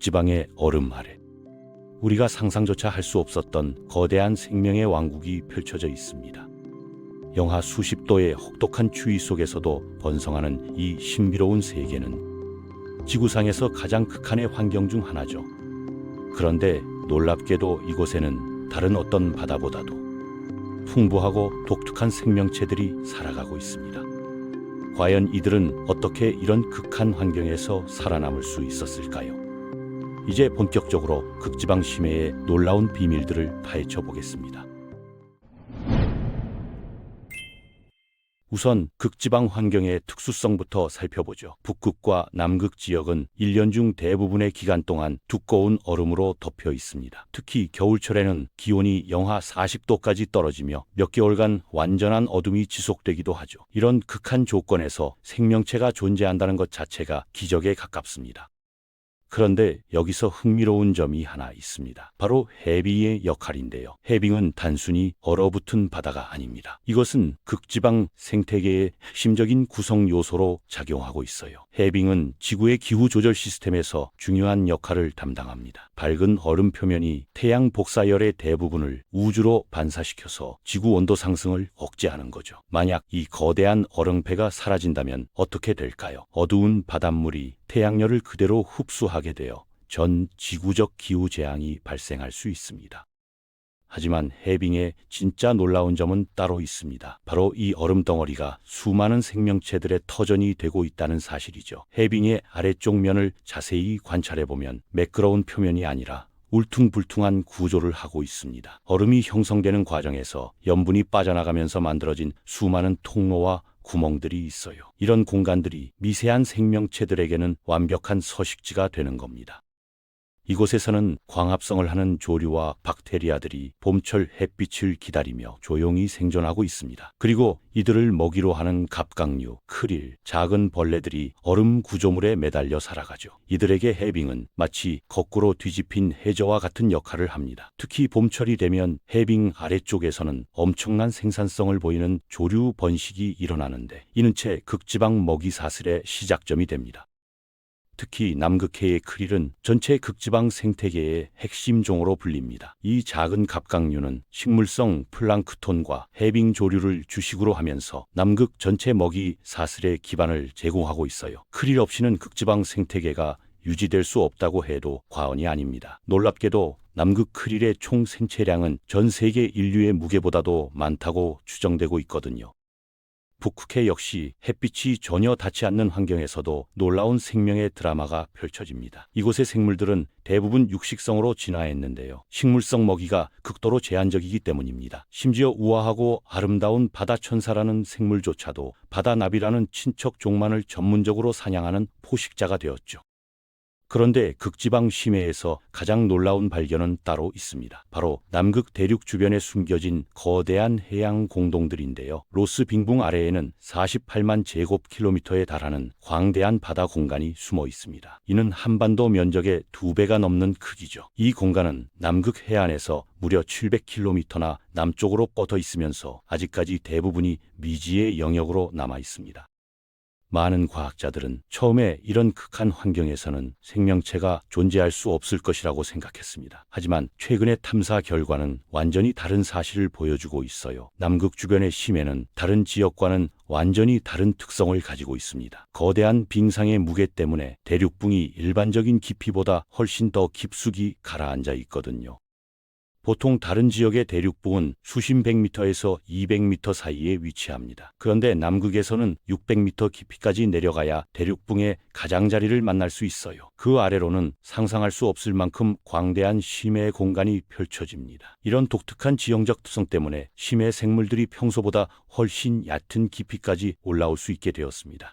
극지방의 얼음 아래 우리가 상상조차 할 수 없었던 거대한 생명의 왕국이 펼쳐져 있습니다. 영하 수십 도의 혹독한 추위 속에서도 번성하는 이 신비로운 세계는 지구상에서 가장 극한의 환경 중 하나죠. 그런데 놀랍게도 이곳에는 다른 어떤 바다보다도 풍부하고 독특한 생명체들이 살아가고 있습니다. 과연 이들은 어떻게 이런 극한 환경에서 살아남을 수 있었을까요? 이제 본격적으로 극지방 심해의 놀라운 비밀들을 파헤쳐 보겠습니다. 우선 극지방 환경의 특수성부터 살펴보죠. 북극과 남극 지역은 1년 중 대부분의 기간 동안 두꺼운 얼음으로 덮여 있습니다. 특히 겨울철에는 기온이 영하 40도까지 떨어지며 몇 개월간 완전한 어둠이 지속되기도 하죠. 이런 극한 조건에서 생명체가 존재한다는 것 자체가 기적에 가깝습니다. 그런데 여기서 흥미로운 점이 하나 있습니다. 바로 해빙의 역할인데요. 해빙은 단순히 얼어붙은 바다가 아닙니다. 이것은 극지방 생태계의 핵심적인 구성 요소로 작용하고 있어요. 해빙은 지구의 기후 조절 시스템에서 중요한 역할을 담당합니다. 밝은 얼음 표면이 태양 복사열의 대부분을 우주로 반사시켜서 지구 온도 상승을 억제하는 거죠. 만약 이 거대한 얼음패가 사라진다면 어떻게 될까요? 어두운 바닷물이 태양열을 그대로 흡수하게 되어 전 지구적 기후 재앙이 발생할 수 있습니다. 하지만 해빙의 진짜 놀라운 점은 따로 있습니다. 바로 이 얼음 덩어리가 수많은 생명체들의 터전이 되고 있다는 사실이죠. 해빙의 아래쪽 면을 자세히 관찰해보면 매끄러운 표면이 아니라 울퉁불퉁한 구조를 하고 있습니다. 얼음이 형성되는 과정에서 염분이 빠져나가면서 만들어진 수많은 통로와 구멍들이 있어요. 이런 공간들이 미세한 생명체들에게는 완벽한 서식지가 되는 겁니다. 이곳에서는 광합성을 하는 조류와 박테리아들이 봄철 햇빛을 기다리며 조용히 생존하고 있습니다. 그리고 이들을 먹이로 하는 갑각류, 크릴, 작은 벌레들이 얼음 구조물에 매달려 살아가죠. 이들에게 해빙은 마치 거꾸로 뒤집힌 해저와 같은 역할을 합니다. 특히 봄철이 되면 해빙 아래쪽에서는 엄청난 생산성을 보이는 조류 번식이 일어나는데 이는 채 극지방 먹이 사슬의 시작점이 됩니다. 특히 남극해의 크릴은 전체 극지방 생태계의 핵심 종으로 불립니다. 이 작은 갑각류는 식물성 플랑크톤과 해빙 조류를 주식으로 하면서 남극 전체 먹이 사슬의 기반을 제공하고 있어요. 크릴 없이는 극지방 생태계가 유지될 수 없다고 해도 과언이 아닙니다. 놀랍게도 남극 크릴의 총 생체량은 전 세계 인류의 무게보다도 많다고 추정되고 있거든요. 북극해 역시 햇빛이 전혀 닿지 않는 환경에서도 놀라운 생명의 드라마가 펼쳐집니다. 이곳의 생물들은 대부분 육식성으로 진화했는데요. 식물성 먹이가 극도로 제한적이기 때문입니다. 심지어 우아하고 아름다운 바다천사라는 생물조차도 바다나비라는 친척 종만을 전문적으로 사냥하는 포식자가 되었죠. 그런데 극지방 심해에서 가장 놀라운 발견은 따로 있습니다. 바로 남극 대륙 주변에 숨겨진 거대한 해양 공동들인데요. 로스 빙붕 아래에는 48만 제곱킬로미터에 달하는 광대한 바다 공간이 숨어 있습니다. 이는 한반도 면적의 2배가 넘는 크기죠. 이 공간은 남극 해안에서 무려 700km나 남쪽으로 뻗어 있으면서 아직까지 대부분이 미지의 영역으로 남아 있습니다. 많은 과학자들은 처음에 이런 극한 환경에서는 생명체가 존재할 수 없을 것이라고 생각했습니다. 하지만 최근의 탐사 결과는 완전히 다른 사실을 보여주고 있어요. 남극 주변의 심해는 다른 지역과는 완전히 다른 특성을 가지고 있습니다. 거대한 빙상의 무게 때문에 대륙붕이 일반적인 깊이보다 훨씬 더 깊숙이 가라앉아 있거든요. 보통 다른 지역의 대륙붕은 수십백 미터에서 200m 사이에 위치합니다. 그런데 남극에서는 600m 깊이까지 내려가야 대륙붕의 가장자리를 만날 수 있어요. 그 아래로는 상상할 수 없을 만큼 광대한 심해 공간이 펼쳐집니다. 이런 독특한 지형적 특성 때문에 심해 생물들이 평소보다 훨씬 얕은 깊이까지 올라올 수 있게 되었습니다.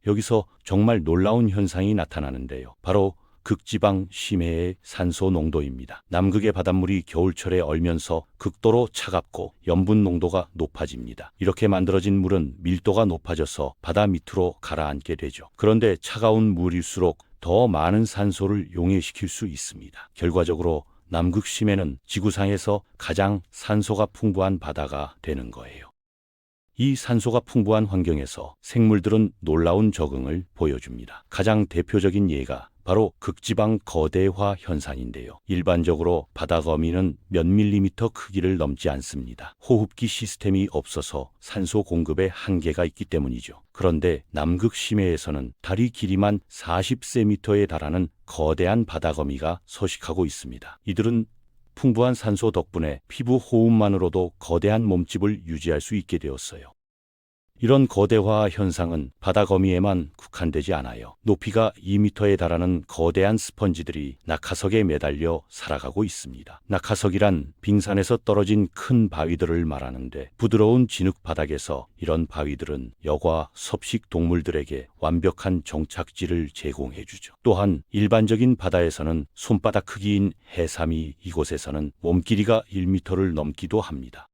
여기서 정말 놀라운 현상이 나타나는데요. 바로 극지방 심해의 산소 농도입니다. 남극의 바닷물이 겨울철에 얼면서 극도로 차갑고 염분 농도가 높아집니다. 이렇게 만들어진 물은 밀도가 높아져서 바다 밑으로 가라앉게 되죠. 그런데 차가운 물일수록 더 많은 산소를 용해시킬 수 있습니다. 결과적으로 남극 심해는 지구상에서 가장 산소가 풍부한 바다가 되는 거예요. 이 산소가 풍부한 환경에서 생물들은 놀라운 적응을 보여줍니다. 가장 대표적인 예가 바로 극지방 거대화 현상인데요. 일반적으로 바다거미는 몇 밀리미터 크기를 넘지 않습니다. 호흡기 시스템이 없어서 산소 공급에 한계가 있기 때문이죠. 그런데 남극 심해에서는 다리 길이만 40cm에 달하는 거대한 바다거미가 서식하고 있습니다. 이들은 풍부한 산소 덕분에 피부 호흡만으로도 거대한 몸집을 유지할 수 있게 되었어요. 이런 거대화 현상은 바다거미에만 국한되지 않아요. 높이가 2m에 달하는 거대한 스펀지들이 낙하석에 매달려 살아가고 있습니다. 낙하석이란 빙산에서 떨어진 큰 바위들을 말하는데, 부드러운 진흙 바닥에서 이런 바위들은 여과 섭식 동물들에게 완벽한 정착지를 제공해주죠. 또한 일반적인 바다에서는 손바닥 크기인 해삼이 이곳에서는 몸길이가 1m를 넘기도 합니다.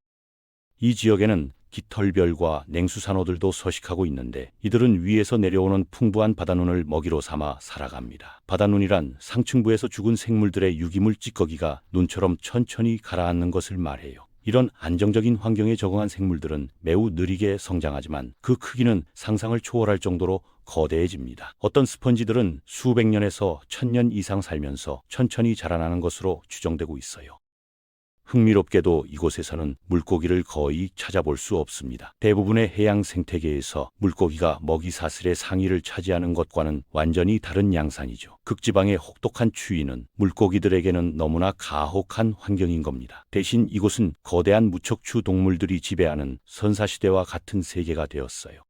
이 지역에는 깃털별과 냉수산호들도 서식하고 있는데, 이들은 위에서 내려오는 풍부한 바다눈을 먹이로 삼아 살아갑니다. 바다눈이란 상층부에서 죽은 생물들의 유기물 찌꺼기가 눈처럼 천천히 가라앉는 것을 말해요. 이런 안정적인 환경에 적응한 생물들은 매우 느리게 성장하지만 그 크기는 상상을 초월할 정도로 거대해집니다. 어떤 스펀지들은 수백 년에서 1000년 이상 살면서 천천히 자라나는 것으로 추정되고 있어요. 흥미롭게도 이곳에서는 물고기를 거의 찾아볼 수 없습니다. 대부분의 해양 생태계에서 물고기가 먹이 사슬의 상위를 차지하는 것과는 완전히 다른 양상이죠. 극지방의 혹독한 추위는 물고기들에게는 너무나 가혹한 환경인 겁니다. 대신 이곳은 거대한 무척추 동물들이 지배하는 선사시대와 같은 세계가 되었어요.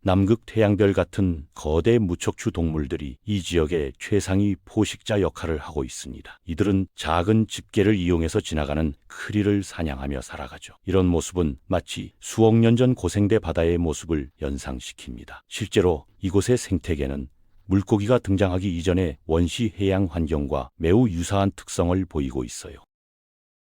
남극 태양별 같은 거대 무척추 동물들이 이 지역의 최상위 포식자 역할을 하고 있습니다. 이들은 작은 집게를 이용해서 지나가는 크리를 사냥하며 살아가죠. 이런 모습은 마치 수억 년 전 고생대 바다의 모습을 연상시킵니다. 실제로 이곳의 생태계는 물고기가 등장하기 이전의 원시 해양 환경과 매우 유사한 특성을 보이고 있어요.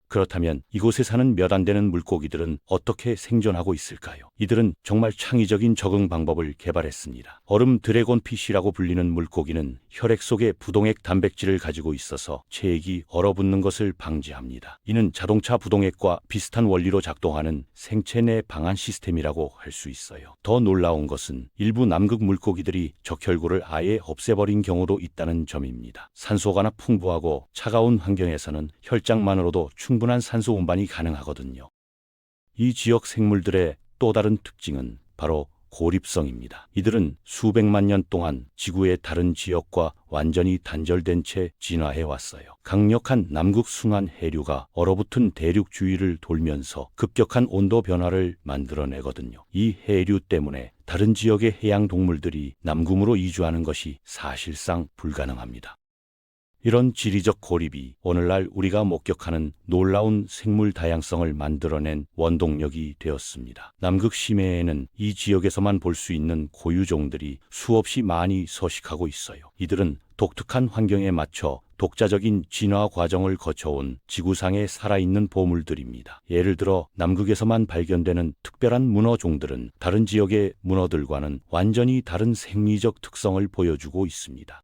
그렇다면 이곳에 사는 몇 안 되는 물고기들은 어떻게 생존하고 있을까요? 이들은 정말 창의적인 적응 방법을 개발했습니다. 얼음 드래곤피쉬라고 불리는 물고기는 혈액 속에 부동액 단백질을 가지고 있어서 체액이 얼어붙는 것을 방지합니다. 이는 자동차 부동액과 비슷한 원리로 작동하는 생체 내 방한 시스템이라고 할 수 있어요. 더 놀라운 것은 일부 남극 물고기들이 적혈구를 아예 없애버린 경우도 있다는 점입니다. 산소가 풍부하고 차가운 환경에서는 혈장만으로도 충분한 산소 운반이 가능하거든요. 이 지역 생물들의 또 다른 특징은 바로 고립성입니다. 이들은 수백만 년 동안 지구의 다른 지역과 완전히 단절된 채 진화해 왔어요. 강력한 남극 순환 해류가 얼어붙은 대륙 주위를 돌면서 급격한 온도 변화를 만들어내거든요. 이 해류 때문에 다른 지역의 해양 동물들이 남극으로 이주하는 것이 사실상 불가능합니다. 이런 지리적 고립이 오늘날 우리가 목격하는 놀라운 생물 다양성을 만들어낸 원동력이 되었습니다. 남극 심해에는 이 지역에서만 볼 수 있는 고유종들이 수없이 많이 서식하고 있어요. 이들은 독특한 환경에 맞춰 독자적인 진화 과정을 거쳐온 지구상의 살아있는 보물들입니다. 예를 들어 남극에서만 발견되는 특별한 문어종들은 다른 지역의 문어들과는 완전히 다른 생리적 특성을 보여주고 있습니다.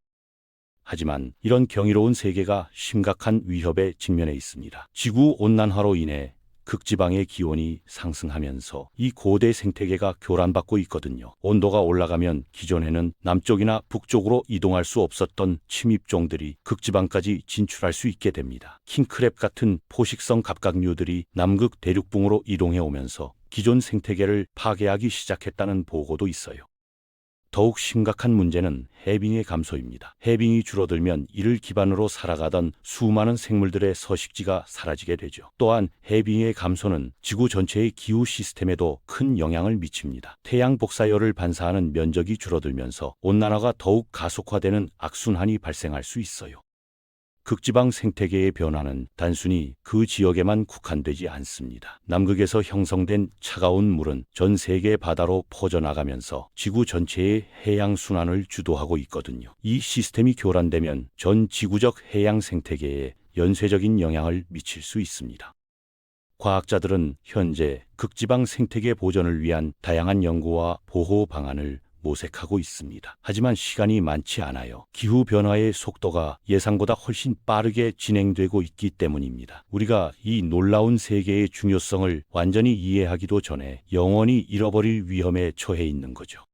하지만 이런 경이로운 세계가 심각한 위협에 직면해 있습니다. 지구온난화로 인해 극지방의 기온이 상승하면서 이 고대 생태계가 교란받고 있거든요. 온도가 올라가면 기존에는 남쪽이나 북쪽으로 이동할 수 없었던 침입종들이 극지방까지 진출할 수 있게 됩니다. 킹크랩 같은 포식성 갑각류들이 남극 대륙붕으로 이동해 오면서 기존 생태계를 파괴하기 시작했다는 보고도 있어요. 더욱 심각한 문제는 해빙의 감소입니다. 해빙이 줄어들면 이를 기반으로 살아가던 수많은 생물들의 서식지가 사라지게 되죠. 또한 해빙의 감소는 지구 전체의 기후 시스템에도 큰 영향을 미칩니다. 태양 복사열을 반사하는 면적이 줄어들면서 온난화가 더욱 가속화되는 악순환이 발생할 수 있어요. 극지방 생태계의 변화는 단순히 그 지역에만 국한되지 않습니다. 남극에서 형성된 차가운 물은 전 세계 바다로 퍼져나가면서 지구 전체의 해양 순환을 주도하고 있거든요. 이 시스템이 교란되면 전 지구적 해양 생태계에 연쇄적인 영향을 미칠 수 있습니다. 과학자들은 현재 극지방 생태계 보존을 위한 다양한 연구와 보호 방안을 모색하고 있습니다. 하지만 시간이 많지 않아요. 기후변화의 속도가 예상보다 훨씬 빠르게 진행되고 있기 때문입니다. 우리가 이 놀라운 세계의 중요성을 완전히 이해하기도 전에 영원히 잃어버릴 위험에 처해 있는 거죠.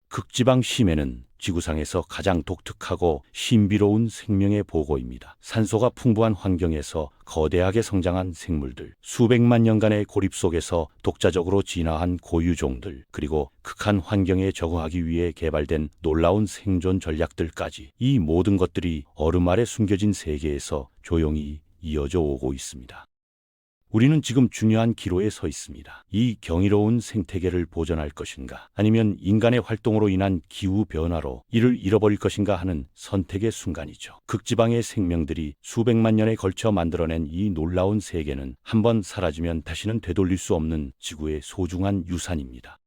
극지방 심해는 지구상에서 가장 독특하고 신비로운 생명의 보고입니다. 산소가 풍부한 환경에서 거대하게 성장한 생물들, 수백만 년간의 고립 속에서 독자적으로 진화한 고유종들, 그리고 극한 환경에 적응하기 위해 개발된 놀라운 생존 전략들까지, 이 모든 것들이 얼음 아래 숨겨진 세계에서 조용히 이어져 오고 있습니다. 우리는 지금 중요한 기로에 서 있습니다. 이 경이로운 생태계를 보존할 것인가, 아니면 인간의 활동으로 인한 기후 변화로 이를 잃어버릴 것인가 하는 선택의 순간이죠. 극지방의 생명들이 수백만 년에 걸쳐 만들어낸 이 놀라운 세계는 한번 사라지면 다시는 되돌릴 수 없는 지구의 소중한 유산입니다.